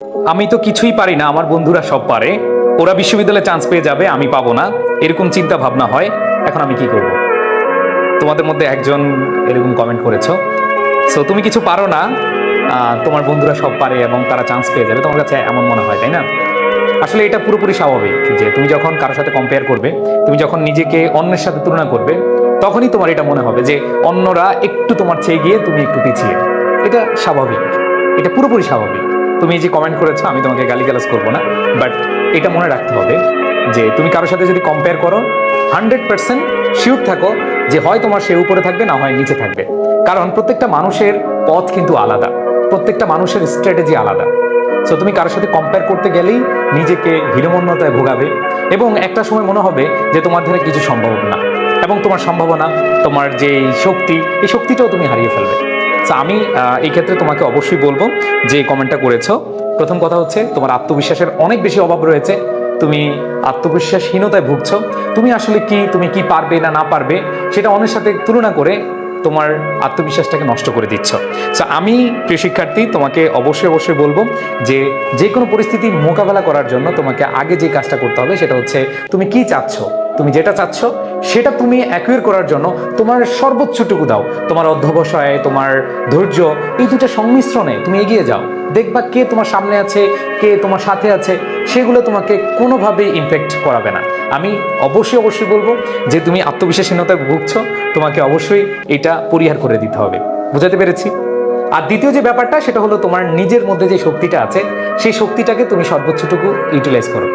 আমি তো কিছুই পারি না, আমার বন্ধুরা সব পারে, ওরা বিশ্ববিদ্যালয়ে চান্স পেয়ে যাবে, আমি পাবো না, এরকম চিন্তা ভাবনা হয়। এখন আমি কি করব? তোমাদের মধ্যে একজন এরকম কমেন্ট করেছো। সো তুমি কিছু পারো না, তোমার বন্ধুরা সব পারে এবং তারা চান্স পেয়ে যাবে, তোমার কাছে এমন মনে হয়, তাই না? আসলে এটা পুরোপুরি স্বাভাবিক যে তুমি যখন কারোর সাথে কম্পেয়ার করবে, তুমি যখন নিজেকে অন্যের সাথে তুলনা করবে, তখনই তোমার এটা মনে হবে যে অন্যরা একটু তোমার চেয়ে গিয়ে তুমি একটু পিছিয়ে। এটা স্বাভাবিক, এটা পুরোপুরি স্বাভাবিক। তুমি এই যে কমেন্ট করেছো, আমি তোমাকে গালিগালাজ করবো না, বাট এটা মনে রাখতে হবে যে তুমি কারোর সাথে যদি কম্পেয়ার করো, 100% শিওর থাকো যে হয় তোমার সে উপরে থাকবে, না হয় নিচে থাকবে। কারণ প্রত্যেকটা মানুষের পথ কিন্তু আলাদা, প্রত্যেকটা মানুষের স্ট্র্যাটেজি আলাদা। সো তুমি কারোর সাথে কম্পেয়ার করতে গেলেই নিজেকে হীনমন্যতায় ভোগাবে এবং একটা সময় মনে হবে যে তোমার ধারে কিছু সম্ভব না, এবং তোমার সম্ভাবনা, তোমার যে শক্তি, এই শক্তিটাও তুমি হারিয়ে ফেলবে। সো আমি এই ক্ষেত্রে তোমাকে অবশ্যই বলবো যে কমেন্টটা করেছো, প্রথম কথা হচ্ছে তোমার আত্মবিশ্বাসের অনেক বেশি অভাব রয়েছে, তুমি আত্মবিশ্বাসহীনতায় ভুগছো। তুমি আসলে কি, তুমি কি পারবে না না পারবে সেটা অন্যের সাথে তুলনা করে তোমার আত্মবিশ্বাসটাকে নষ্ট করে দিচ্ছ। সো আমি প্রিয় শিক্ষার্থী তোমাকে অবশ্যই অবশ্যই বলবো যে যে কোনো পরিস্থিতি মোকাবেলা করার জন্য তোমাকে আগে যে কাজটা করতে হবে সেটা হচ্ছে তুমি কি চাচ্ছ, তুমি যেটা চাচ্ছ সেটা তুমি অ্যাকুয়ার করার জন্য তোমার সর্বোচ্চটুকু দাও, তোমার অধ্যবসায়, তোমার ধৈর্য, এই দুটো সংমিশ্রণে তুমি এগিয়ে যাও। দেখবা কে তোমার সামনে আছে, কে তোমার সাথে আছে, সেগুলো তোমাকে কোনোভাবেই ইমপ্যাক্ট করাবে না। আমি অবশ্যই অবশ্যই বলবো যে তুমি আত্মবিশ্বাসহীনতায় ভুগছো, তোমাকে অবশ্যই এটা পরিহার করে দিতে হবে। বুঝাতে পেরেছি? আর দ্বিতীয় যে ব্যাপারটা সেটা হলো তোমার নিজের মধ্যে যে শক্তিটা আছে, সেই শক্তিটাকে তুমি সর্বোচ্চটুকু ইউটিলাইজ করো।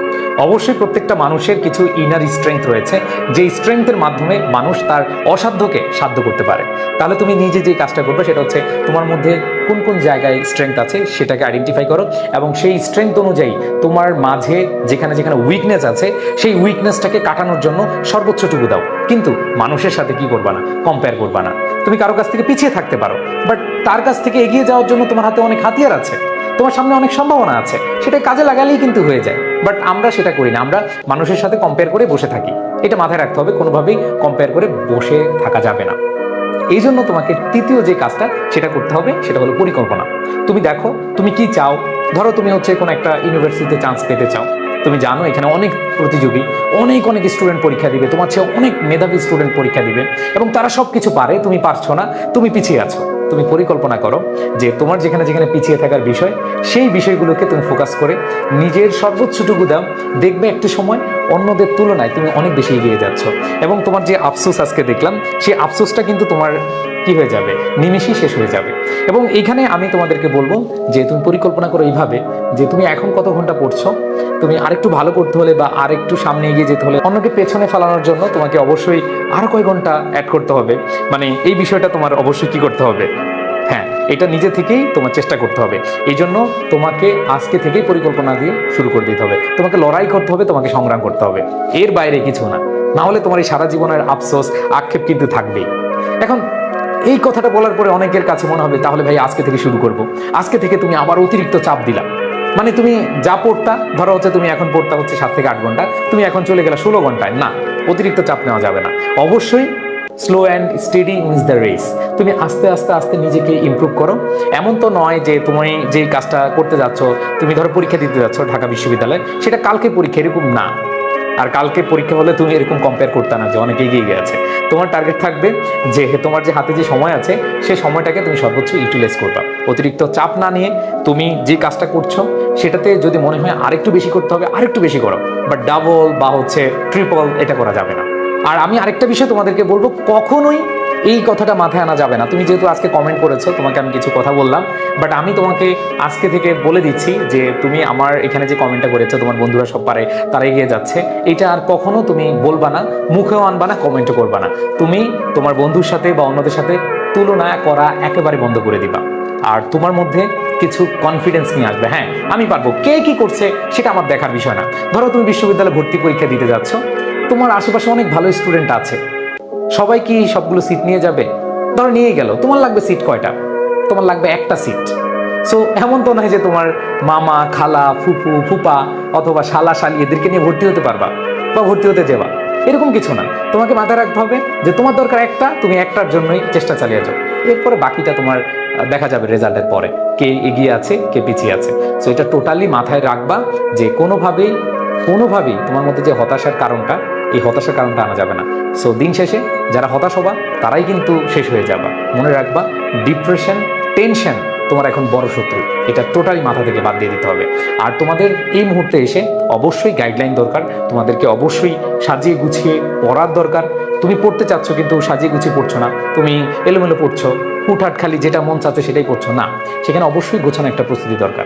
অবশ্যই প্রত্যেকটা মানুষের কিছু ইনার স্ট্রেংথ রয়েছে, যে স্ট্রেংথের মাধ্যমে মানুষ তার অসাধ্যকে সাধ্য করতে পারে। তাহলে তুমি নিজে যে কাজটা করবে সেটা হচ্ছে তোমার মধ্যে কোন কোন জায়গায় স্ট্রেংথ আছে সেটাকে আইডেন্টিফাই করো, এবং সেই স্ট্রেংথ অনুযায়ী তোমার মাঝে যেখানে যেখানে উইকনেস আছে সেই উইকনেসটাকে কাটানোর জন্য সর্বোচ্চটুকু দাও। কিন্তু মানুষের সাথে কি করবা না, কম্পেয়ার করবা না। তুমি কারো কাছ থেকে পিছিয়ে থাকতে পারো, বাট তার কাছ থেকে এগিয়ে যাওয়ার জন্য তোমার হাতে অনেক হাতিয়ার আছে, তোমার সামনে অনেক সম্ভাবনা আছে, সেটা কাজে লাগালেই কিন্তু হয়ে যায়। বাট আমরা সেটা করি না, আমরা মানুষের সাথে কম্পেয়ার করে বসে থাকি। এটা মাথায় রাখতে হবে, কোনোভাবেই কম্পেয়ার করে বসে থাকা যাবে না। এই জন্য তোমাকে তৃতীয় যে কাজটা সেটা করতে হবে সেটা হলো পরিকল্পনা। তুমি দেখো তুমি কি চাও। ধরো তুমি হচ্ছে কোনো একটা ইউনিভার্সিটিতে চান্স পেতে চাও, তুমি জানো এখানে অনেক প্রতিযোগী, অনেক অনেক স্টুডেন্ট পরীক্ষা দিবে, তোমার চেয়ে অনেক মেধাবী স্টুডেন্ট পরীক্ষা দিবে এবং তারা সব কিছু পারে, তুমি পারছো না, তুমি পিছিয়ে আছো। তুমি পরিকল্পনা করো যে তোমার যেখানে যেখানে পিছিয়ে থাকার বিষয়, সেই বিষয়গুলোকে তুমি ফোকাস করে নিজের সর্বোচ্চটুকু দাও। দেখবে একটা সময় অন্যদের তুলনায় তুমি অনেক বেশি এগিয়ে যাচ্ছ, এবং তোমার যে আফসোস আজকে দেখলাম, সেই আফসোসটা কিন্তু তোমার কি হয়ে যাবে, নিমেষেই শেষ হয়ে যাবে। এবং এইখানে আমি তোমাদেরকে বলবো যে তুমি পরিকল্পনা করো এইভাবে যে তুমি এখন কত ঘন্টা পড়ছো, তুমি আরেকটু ভালো করতে হলে বা আরেকটু সামনে এগিয়ে যেতে হলে, অন্যকে পেছনে ফেলানোর জন্য তোমাকে অবশ্যই আরো কয় ঘন্টা অ্যাড করতে হবে। মানে এই বিষয়টা তোমার অবশ্যই কি করতে হবে, হ্যাঁ, এটা নিজে থেকেই তোমার চেষ্টা করতে হবে। এই জন্য তোমাকে আজকে থেকেই পরিকল্পনা দিয়ে শুরু করে দিতে হবে, তোমাকে লড়াই করতে হবে, তোমাকে সংগ্রাম করতে হবে, এর বাইরে কিছু না। না হলে তোমার এই সারা জীবনের আফসোস, আক্ষেপ কিন্তু থাকবেই। এখন এই কথাটা বলার পরে অনেকের কাছে মনে হবে তাহলে ভাই আজকে থেকে শুরু করব। আজকে থেকে তুমি আবার অতিরিক্ত চাপ দিলা, মানে তুমি যা পড়তা, ধরো হচ্ছে তুমি এখন পড়তা হচ্ছে 7 থেকে 8 ঘন্টা, তুমি এখন চলে গেলা 16 ঘন্টায়। না, অতিরিক্ত চাপ নেওয়া যাবে না। অবশ্যই slow and steady wins the race. তুমি আস্তে আস্তে আস্তে নিজেকে ইমপ্রুভ করো। এমন তো নয় যে তুমি যে কাজটা করতে যাচ্ছ, তুমি ধরো পরীক্ষা দিতে যাচ্ছ ঢাকা বিশ্ববিদ্যালয়, সেটা কালকে পরীক্ষা, এরকম না। আর কালকে পরীক্ষা হলে তুমি এরকম কম্পেয়ার করতে না যে অনেকে এগিয়ে গেছে। তোমার টার্গেট থাকবে যে তোমার যে হাতে যে সময় আছে, সেই সময়টাকে তুমি সর্বোচ্চ ইউটিলাইজ করবা। অতিরিক্ত চাপ না নিয়ে তুমি যে কাজটা করছো সেটাতে যদি মনে হয় আরেকটু বেশি করতে হবে, আরেকটু বেশি করো, বাট ডাবল বা হচ্ছে ট্রিপল এটা করা যাবে না। আর আমি আরেকটা বিষয় তোমাদেরকে বলবো, কখনোই এই কথাটা মাথায় আনা যাবে না। তুমি যেহেতু আজকে কমেন্ট করেছো, তোমাকে আমি কিছু কথা বললাম, বাট আমি তোমাকে আজকে থেকে বলে দিচ্ছি যে তুমি আমার এখানে যে কমেন্টটা করেছো, তোমার বন্ধুরা সব পারে, তারা এগিয়ে যাচ্ছে, এটা আর কখনো তুমি বলবা না, মুখেও আনবা না, কমেন্টও করবা না। তুমি তোমার বন্ধুর সাথে বা অন্যদের সাথে তুলনা করা একেবারে বন্ধ করে দিবা। আর তোমার মধ্যে কিছু কনফিডেন্স নিয়ে আসবে, হ্যাঁ আমি পারবো। কে কি করছে সেটা আমার দেখার বিষয় না। ধরো তুমি বিশ্ববিদ্যালয়ে ভর্তি পরীক্ষা দিতে যাচ্ছ, তোমার আশেপাশে অনেক ভালো স্টুডেন্ট আছে, সবাই কি সবগুলো সিট নিয়ে যাবে? ধরো নিয়ে গেল, তোমার লাগবে সিট কয়টা? তোমার লাগবে একটা সিট। সো এমন তো নয় যে তোমার মামা, খালা, ফুপু, ফুপা অথবা শালা, শালি এদেরকে নিয়ে ভর্তি হতে পারবা বা ভর্তি হতে যাবা। এরকম কিছু না। তোমাকে মাথায় রাখতে হবে যে তোমার দরকার একটা, তুমি একটার জন্যই চেষ্টা চালিয়ে যাও। এরপরে বাকিটা তোমার দেখা যাবে রেজাল্টের পরে, কে এগিয়ে আছে কে পিছিয়ে আছে। সো এটা টোটালি মাথায় রাখবা যে কোনোভাবেই তোমার মধ্যে যে হতাশার কারণটা, এই হতাশার কারণটা আনা যাবে না। সো দিন শেষে যারা হতাশ হবা তারাই কিন্তু শেষ হয়ে যাবা। মনে রাখবা, ডিপ্রেশন, টেনশন তোমার এখন বড় শত্রু। এটা টোটালি মাথা থেকে বাদ দিয়ে দিতে হবে। আর তোমাদের এই মুহূর্তে এসে অবশ্যই গাইডলাইন দরকার, তোমাদেরকে অবশ্যই সাজিয়ে গুছিয়ে পড়ার দরকার। তুমি পড়তে চাচ্ছ কিন্তু সাজিয়ে গুছিয়ে পড়ছো না, তুমি এলোমেলো পড়ছো, হুটহাট খালি যেটা মন চাচ্ছে সেটাই পড়ছো না, সেখানে অবশ্যই গোছানো একটা প্রস্তুতি দরকার।